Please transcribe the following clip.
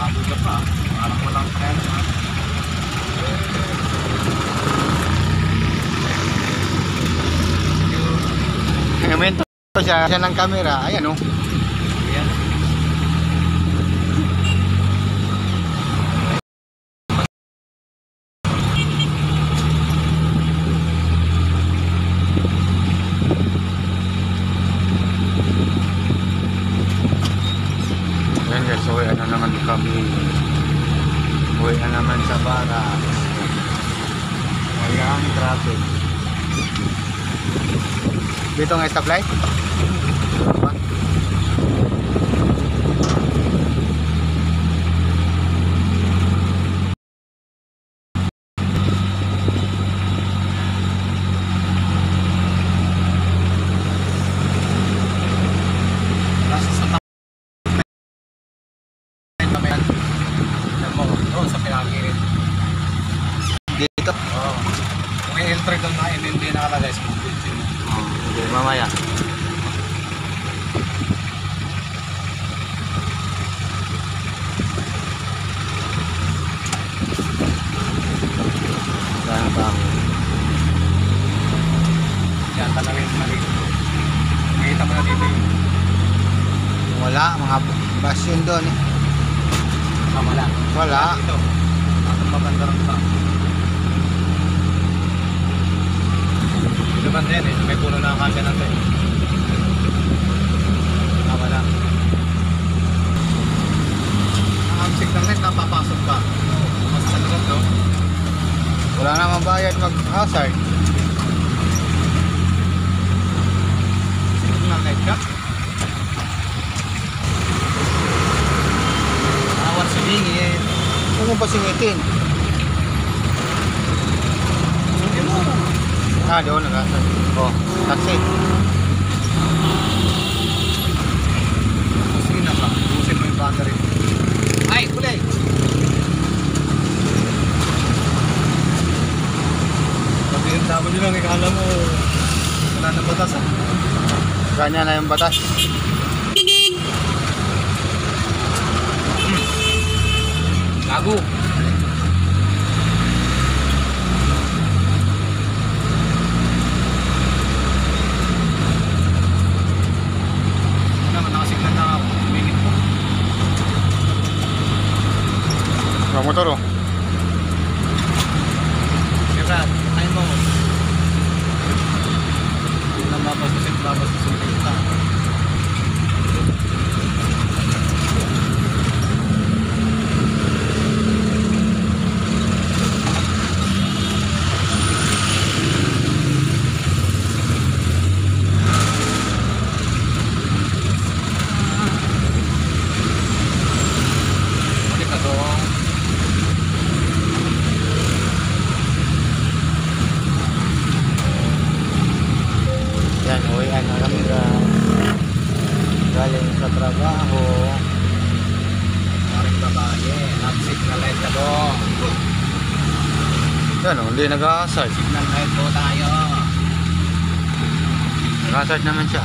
Nakabuga pa. Parang walang kaya. Elemento siya ng camera. Ayan oh. Ayan. Ayan guys, uwi na naman kami. Uwi na naman sa Baras. Walang traffic. Dito ang stoplight? Sa pinakirin. Dito? Oo. May entry doon na MMD nakalagay sa video. Okay, mamaya. Saan pa ako? Yan, talagang mali. Makita mo na dito yung Wala, mga bus yun doon eh. wala. Wala. Ito. Atong mabandarang pa. Ito banda yan eh. May puno na kanya natin. Wala. Ang signal net napapasok pa. Mas salugan to. Wala namang bayad mag-hazard. Signal net ka. Awat sumingin. Huwag mo pa singitin. Doon nag-hazard. Oh, taxi. Sige na ba? Busin mo yung battery. Ay, kulay! Pag yung W lang, ikala mo wala na batas ah. Ganyan na yung batas. Gago! Nakasignan na minute po. Ang motor oh. Kaya, kain mo. Namabastusin kita. Yan, uwian na kami galing sa trabaho. Maring babae, nag-signal light ka doon. Yan oh, hindi nag-hazard. Signal light po tayo. Nag-hazard naman siya.